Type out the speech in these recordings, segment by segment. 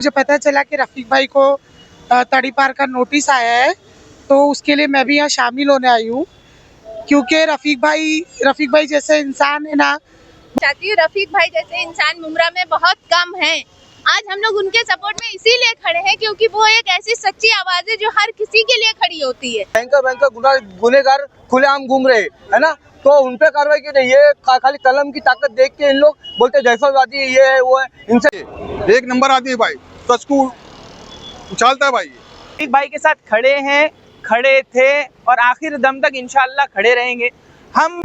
मुझे पता चला कि रफ़ीक भाई को तड़ीपार का नोटिस आया है, तो उसके लिए मैं भी यहाँ शामिल होने आई हूँ, क्योंकि रफ़ीक भाई जैसे इंसान है ना। चाहती हूँ रफ़ीक भाई जैसे इंसान मुमरा में बहुत कम हैं। आज हम लोग उनके सपोर्ट में इसीलिए खड़े हैं क्योंकि वो एक ऐसी सच्ची आवाज़ है जो हर किसी के लिए खड़ी होती है। बैंकर गुनेगार खुलेआम घूम रहे है ना, तो उन पे कार्रवाई की नहीं। ये खाली कलम की ताकत देख के इन लोग बोलते दहशतवादी ये है वो है। इनसे एक नंबर आदमी भाई, तो उसको उछालता है भाई। रफ़ीक भाई के साथ खड़े हैं, खड़े थे और आखिर दम तक इंशाअल्लाह खड़े रहेंगे हम।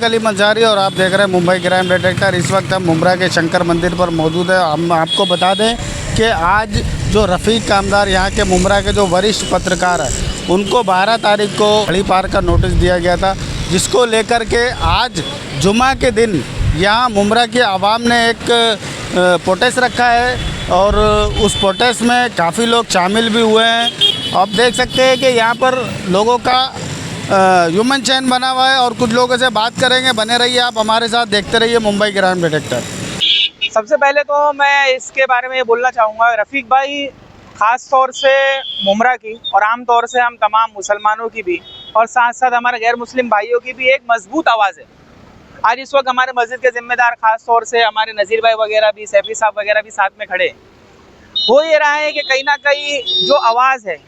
अलीम अंसारी और आप देख रहे हैं मुंबई क्राइम डिटेक्टर। इस वक्त हम मुंब्रा के शंकर मंदिर पर मौजूद है। हम आपको बता दें कि आज जो रफ़ीक कामदार यहाँ के मुंब्रा के जो वरिष्ठ पत्रकार हैं उनको 12 तारीख को तड़ीपार का नोटिस दिया गया था, जिसको लेकर के आज जुमा के दिन यहाँ मुंब्रा की आवाम ने एक प्रोटेस्ट रखा है और उस प्रोटेस्ट में काफ़ी लोग शामिल भी हुए हैं। आप देख सकते हैं कि यहाँ पर लोगों का ह्यूमन चैन बना हुआ है और कुछ लोगों से बात करेंगे। बने रहिए आप हमारे साथ, देखते रहिए मुंबई क्राइम डिटेक्टर। सबसे पहले तो मैं इसके बारे में ये बोलना चाहूँगा, रफ़ीक भाई ख़ास तौर से मुमरा की और आम तौर से हम तमाम मुसलमानों की भी और साथ साथ हमारे गैर मुस्लिम भाइयों की भी एक मजबूत आवाज़ है। आज इस वक्त हमारे मस्जिद के ज़िम्मेदार ख़ास तौर से हमारे नज़ीर भाई वगैरह भी, सैफी साहब वगैरह भी साथ में खड़े हैं। हो ये रहा है कि कहीं ना कहीं जो आवाज़ है,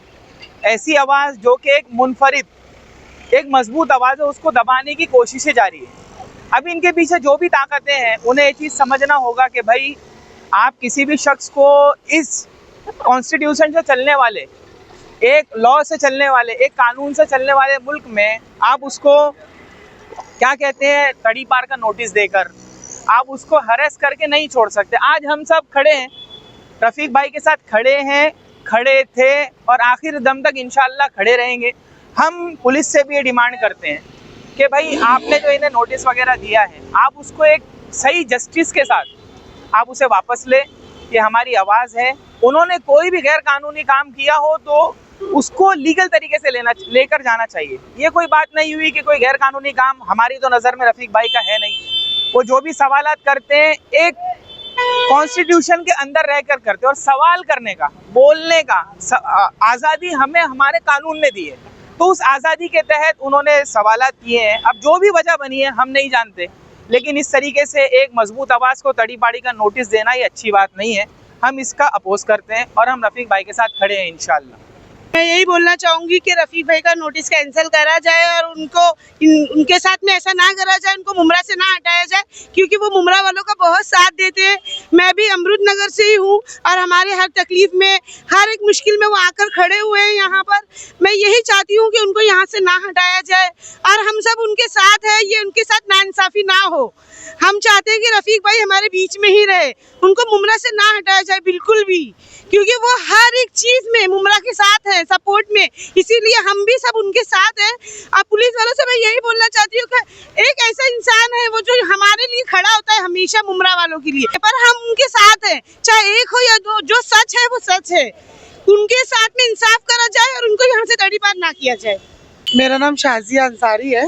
ऐसी आवाज़ जो कि एक मुनफरिद एक मजबूत आवाज़ है, उसको दबाने की कोशिशें जारी है। अभी इनके पीछे जो भी ताकतें हैं उन्हें ये चीज़ समझना होगा कि भाई आप किसी भी शख्स को इस कॉन्स्टिट्यूशन से चलने वाले, एक लॉ से चलने वाले, एक कानून से चलने वाले मुल्क में आप उसको क्या कहते हैं तड़ीपार का नोटिस देकर आप उसको हरेस करके नहीं छोड़ सकते। आज हम सब खड़े हैं, रफ़ीक भाई के साथ खड़े हैं, खड़े थे और आखिर दम तक इंशाअल्लाह खड़े रहेंगे। हम पुलिस से भी ये डिमांड करते हैं कि भाई आपने जो इन्हें नोटिस वगैरह दिया है, आप उसको एक सही जस्टिस के साथ आप उसे वापस ले। ये हमारी आवाज़ है। उन्होंने कोई भी गैर कानूनी काम किया हो तो उसको लीगल तरीके से लेकर जाना चाहिए। ये कोई बात नहीं हुई कि कोई गैर कानूनी काम हमारी तो नज़र में रफ़ीक भाई का है नहीं। वो जो भी सवालात करते हैं एक कॉन्स्टिट्यूशन के अंदर रहकर करते हैं और सवाल करने का, बोलने का आज़ादी हमें हमारे कानून ने दी है, तो उस आज़ादी के तहत उन्होंने सवालात किए हैं। अब जो भी वजह बनी है हम नहीं जानते, लेकिन इस तरीके से एक मजबूत आवाज़ को तड़ीपाड़ी का नोटिस देना ये अच्छी बात नहीं है। हम इसका अपोज करते हैं और हम रफ़ीक भाई के साथ खड़े हैं इंशाअल्लाह। मैं यही बोलना चाहूँगी कि रफ़ीक भाई का नोटिस कैंसिल करा जाए और उनके साथ में ऐसा ना करा जाए, उनको मुमरा से ना हटाया जाए, क्योंकि वो मुमरा वालों का बहुत साथ देते हैं। मैं भी अमृत नगर से ही हूँ और हमारे हर तकलीफ में, हर एक मुश्किल में वो आकर खड़े हुए हैं यहाँ पर। मैं यही चाहती हूँ कि उनको यहाँ से ना हटाया जाए और हम सब उनके साथ हैं, ये उनके साथ नाइंसाफ़ी ना हो। हम चाहते हैं कि रफ़ीक भाई हमारे बीच में ही रहे, उनको मुमरा से ना हटाया जाए बिल्कुल भी, क्योंकि वो हर एक चीज़ में मुमरा के साथ है, सपोर्ट में, इसीलिए हम भी सब उनके साथ हैं। अब पुलिस वालों से मैं यही बोलना चाहती हूँ कि एक ऐसा इंसान है वो जो हमारे लिए खड़ा होता है हमेशा मुमरा वालों के लिए, पर हम उनके साथ हैं, चाहे एक हो या दो, जो सच है वो सच है। उनके साथ में इंसाफ करा जाए और उनको यहाँ से तड़ीपार ना किया जाए। मेरा नाम शाजिया अंसारी है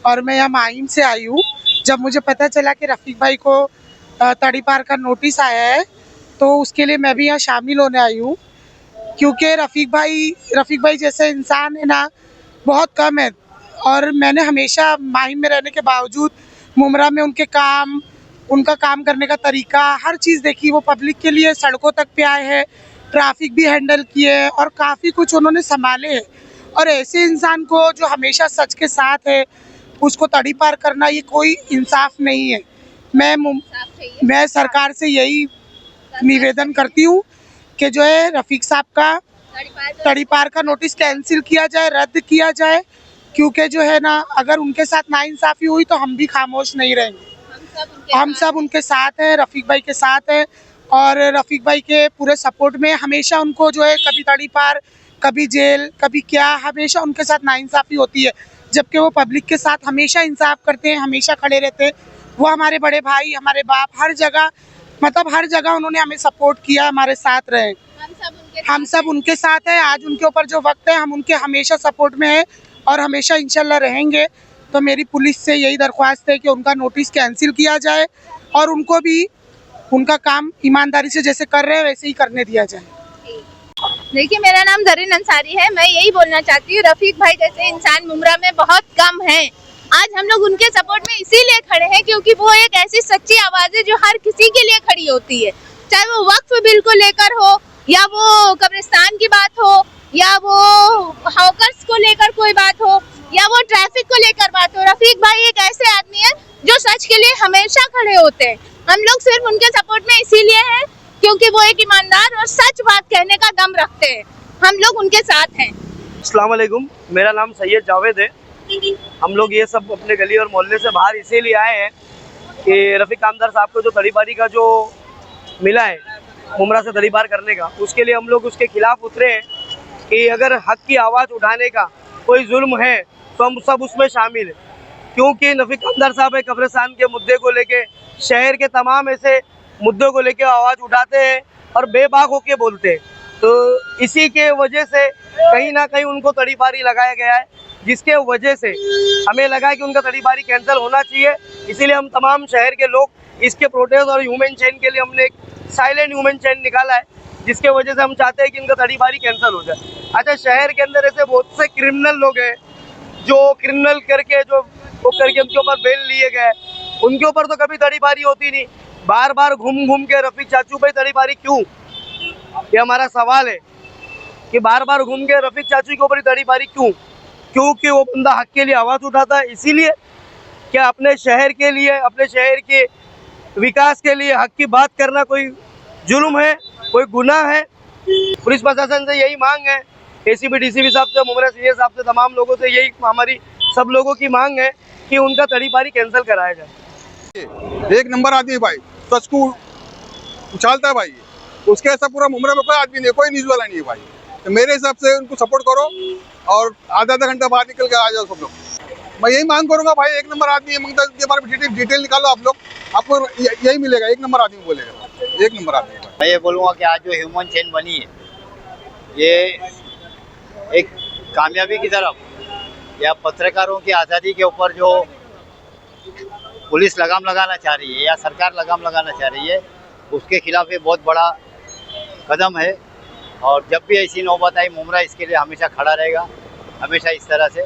और मैं यहाँ माहिम से आई हूँ। जब मुझे पता चला कि रफ़ीक भाई को तड़ीपार का नोटिस आया है, तो उसके लिए मैं भी यहाँ शामिल होने आई हूँ, क्योंकि रफ़ीक भाई जैसे इंसान है ना बहुत कम है। और मैंने हमेशा माहिम में रहने के बावजूद मुमरा में उनका काम करने का तरीका, हर चीज़ देखी। वो पब्लिक के लिए सड़कों तक पे आए हैं, ट्रैफिक भी हैंडल किए हैं और काफ़ी कुछ उन्होंने संभाले हैं। और ऐसे इंसान को जो हमेशा सच के साथ है, उसको तड़ीपार करना ये कोई इंसाफ नहीं है। मैं सरकार से यही निवेदन करती हूँ कि जो है रफ़ीक साहब का तड़ीपार का नोटिस कैंसिल किया जाए, रद्द किया जाए, क्योंकि जो है ना अगर उनके साथ नाइंसाफी हुई तो हम भी खामोश नहीं रहेंगे। हम सब उनके साथ हैं, रफीक भाई के साथ हैं और रफीक भाई के पूरे सपोर्ट में हमेशा उनको जो है कभी तड़ीपार, कभी जेल, कभी क्या, हमेशा उनके साथ नाइंसाफी होती है, जबकि वो पब्लिक के साथ हमेशा इंसाफ करते हैं, हमेशा खड़े रहते हैं। वो हमारे बड़े भाई, हमारे बाप, हर जगह मतलब हर जगह उन्होंने हमें सपोर्ट किया, हमारे साथ रहे। हम सब उनके साथ हैं। आज उनके ऊपर जो वक्त है हम उनके हमेशा सपोर्ट में हैं और हमेशा इंशाल्लाह रहेंगे। तो मेरी पुलिस से यही दरख्वास्त है कि उनका नोटिस कैंसिल किया जाए और उनको भी उनका काम ईमानदारी से जैसे कर रहे हैं वैसे ही करने दिया जाए। देखिए, मेरा नाम जरीन अंसारी है। मैं यही बोलना चाहती हूँ, रफीक भाई जैसे इंसान मुमरा में बहुत कम हैं। आज हम लोग उनके सपोर्ट में इसीलिए खड़े हैं क्योंकि वो एक ऐसी सच्ची आवाज़ है जो हर किसी के लिए खड़ी होती है, चाहे वो वक्फ बिल को लेकर हो या वो कब्रिस्तान की बात हो या वो हॉकर्स को लेकर कोई बात हो या वो ट्रैफिक को लेकर बात हो। रफीक भाई एक ऐसे आदमी है जो सच के लिए हमेशा खड़े होते हैं। हम लोग सिर्फ उनके सपोर्ट में इसीलिए हैं क्योंकि वो एक ईमानदार और सच बात कहने का दम रखते हैं। हम लोग उनके साथ हैं। अस्सलाम वालेकुम, मेरा नाम सैयद जावेद है। हम लोग ये सब अपने गली और मोहल्ले से बाहर इसीलिए आए हैं कि रफ़ीक कामदार साहब को जो तड़ीपारी का जो मिला है मुमरा से तड़ीपार करने का, उसके लिए हम लोग उसके खिलाफ उतरे हैं कि अगर हक की आवाज़ उठाने का कोई जुल्म है तो हम सब उसमें शामिल हैं। क्योंकि रफ़ीक कामदार साहब एक कब्रिस्तान के मुद्दे को लेके, शहर के तमाम ऐसे मुद्दों को लेके आवाज़ उठाते हैं और बेबाक होके बोलते हैं। तो इसी के वजह से कहीं ना कहीं उनको तड़ीपारी लगाया गया है, जिसके वजह से हमें लगा कि उनका तड़ीपारी कैंसिल होना चाहिए। इसीलिए हम तमाम शहर के लोग इसके प्रोटेस्ट और ह्यूमन चेन के लिए हमने एक साइलेंट ह्यूमन चेन निकाला है, जिसके वजह से हम चाहते हैं कि इनका तड़ीपारी कैंसिल हो जाए। अच्छा, शहर के अंदर ऐसे बहुत से क्रिमिनल लोग हैं जो क्रिमिनल करके जो वो करके उनके ऊपर बेल लिए गए, उनके ऊपर तो कभी तड़ीपारी होती नहीं। बार बार घूम घूम के रफ़ीक चाचू पे तड़ीपारी क्यों, ये हमारा सवाल है कि बार बार घूम के रफ़ीक चाचू के ऊपर तड़ीपारी क्यों? क्योंकि वो बंदा हक के लिए आवाज़ उठाता है। इसीलिए क्या अपने शहर के लिए, अपने शहर के विकास के लिए हक की बात करना कोई जुल्म है, कोई गुनाह है? पुलिस प्रशासन से यही मांग है, एसीपी डीसीपी साहब से, मुमरा सीए साहब से, तमाम लोगों से यही हमारी सब लोगों की मांग है कि उनका तड़ीपारी कैंसिल कराया जाए। एक नंबर आदमी है भाई, सच को उछालता है भाई। उसके ऐसा पूरा मुमरा में कोई आदमी नहीं, कोई न्यूज़ वाला नहीं है भाई। तो मेरे हिसाब से उनको सपोर्ट करो और आधा घंटा बाहर निकल के आ जाओ सब लोग। मैं यही मांग करूंगा भाई, एक नंबर आदमी है, मंगता के बारे में डिटेल निकालो आप लोग, आपको यही मिलेगा, एक नंबर आदमी बोलेगा, एक नंबर आदमी। मैं ये बोलूँगा कि आज जो ह्यूमन चेन बनी है, ये एक कामयाबी की तरफ या पत्रकारों की आज़ादी के ऊपर जो पुलिस लगाम लगाना चाह रही है या सरकार लगाम लगाना चाह रही है, उसके खिलाफ ये बहुत बड़ा कदम है। और जब भी ऐसी नौबत आई, मुमरा इसके लिए हमेशा खड़ा रहेगा, हमेशा इस तरह से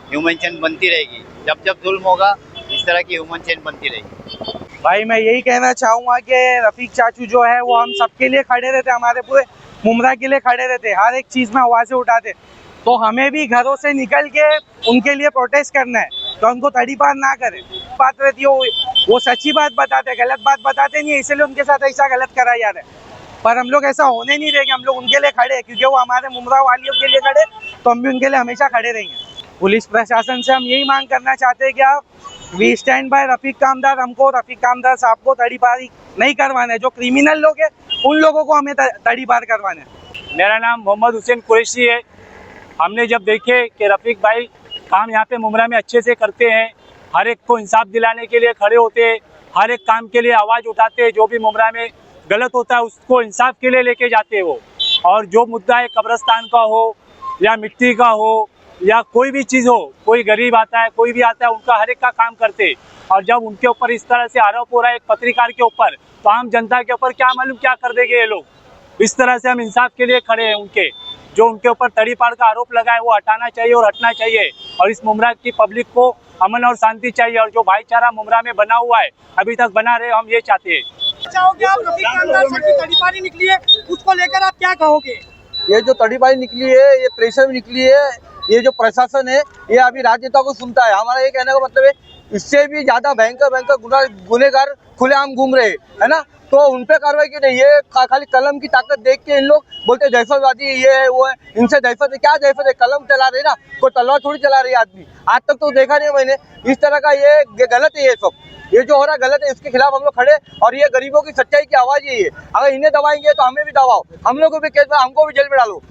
ह्यूमन चेन बनती रहेगी। जब जब जुल्म होगा, इस तरह की ह्यूमन चेन बनती रहेगी। भाई मैं यही कहना चाहूँगा कि रफ़ीक चाचू जो है वो हम सबके लिए खड़े रहते, हमारे पूरे मुमरा के लिए खड़े रहते, हर एक चीज़ में आवाज़ें उठाते। तो हमें भी घरों से निकल के उनके लिए प्रोटेस्ट करना है, तो उनको तड़ीपार ना करें। बात रहती है वो सच्ची बात बताते, गलत बात बताते नहीं, इसलिए उनके साथ ऐसा गलत करा जा रहा है। पर हम लोग ऐसा होने नहीं देंगे, हम लोग उनके लिए खड़े हैं क्योंकि वो हमारे मुमरा वालियों के लिए खड़े, तो हम भी उनके लिए हमेशा खड़े रहेंगे। पुलिस प्रशासन से हम यही मांग करना चाहते हैं कि आप वी स्टैंड बाय रफ़ीक कामदार, हमको रफ़ीक कामदार साहब को तड़ीपारी नहीं करवाना है। जो क्रिमिनल लोग हैं उन लोगों को हमें तड़ीपार करवाना है। मेरा नाम मोहम्मद हुसैन कुरैशी है। हमने जब देखे कि रफ़ीक भाई काम यहाँ पे मुमरा में अच्छे से करते हैं, हर एक को इंसाफ दिलाने के लिए खड़े होते हैं, हर एक काम के लिए आवाज़ उठाते हैं, जो भी मुमरा में गलत होता है उसको इंसाफ के लिए लेके जाते हैं वो। और जो मुद्दा है कब्रिस्तान का हो या मिट्टी का हो या कोई भी चीज़ हो, कोई गरीब आता है, कोई भी आता है, उनका हर एक का काम करते हैं। और जब उनके ऊपर इस तरह से आरोप हो रहा है एक पत्रकार के ऊपर, तो आम जनता के ऊपर क्या मालूम क्या कर देंगे ये लोग। इस तरह से हम इंसाफ के लिए खड़े हैं। उनके जो उनके ऊपर तड़ीपार का आरोप लगा है वो हटाना चाहिए और हटना चाहिए। और इस मुमरा की पब्लिक को अमन और शांति चाहिए, और जो भाईचारा मुमरा में बना हुआ है अभी तक बना रहे, हम ये चाहते हैं। चाहोगे आप रफ़ीक कामदार साहब की तड़ीपारी निकली है, उसको लेकर आप क्या कहोगे? ये जो तड़ीपारी निकली है, ये प्रेशर भी निकली है, ये जो प्रशासन है ये अभी राजनेताओं को सुनता है। हमारा ये कहने का मतलब है, इससे भी ज़्यादा भयंकर भयंकर गुनेगार खुलेआम घूम रहे हैं, है ना। तो उन पे कार्रवाई क्यों नहीं? ये खाली कलम की ताकत देख के इन लोग बोलते दहशतवादी ये है वो है। इनसे दहशत है, क्या दहशत है? कलम चला रहे ना, कोई तलवार थोड़ी चला रही है आदमी। आज तक तो देखा नहीं मैंने इस तरह का। ये गलत है, ये सब ये जो हो रहा है गलत है। इसके खिलाफ हम लोग खड़े, और ये गरीबों की सच्चाई की आवाज यही है। अगर इन्हें दबाएंगे तो हमें भी दबाओ, हम लोग को भी केस में, हमको भी जेल में डालो।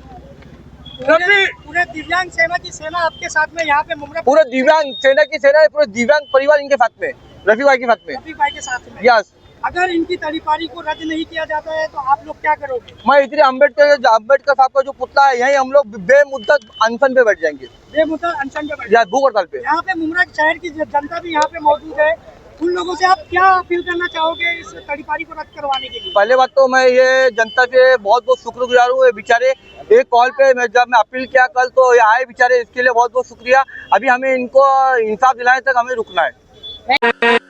पूरे दिव्यांग सेना की सेना आपके साथ में यहाँ पे मुमरा, पूरे दिव्यांग सेना की सेना, पूरे दिव्यांग परिवार इनके साथ में, रफीक भाई के साथ में, रफीक भाई के साथ में। यस। अगर इनकी तड़ीपारी को रद्द नहीं किया जाता है तो आप लोग क्या करोगे? मैं इतने अम्बेडकर साहब का जो पुतला है, यही हम लोग बेमुद्दत अनशन पे बैठ जाएंगे, बेमुद्दत अनशन पे बैठ। या भूख हड़ताल पे। यहाँ पे मुमरा शहर की जनता भी यहाँ पे मौजूद है, उन लोगों से आप क्या अपील करना चाहोगे इस तड़ीपारी को रद्द करवाने के लिए? पहले बात तो मैं ये जनता से बहुत बहुत शुक्रगुजार हूँ। ये बेचारे एक कॉल पे जब मैं अपील किया कल, तो ये आए बेचारे, इसके लिए बहुत बहुत शुक्रिया। अभी हमें इनको इंसाफ दिलाने तक हमें रुकना है।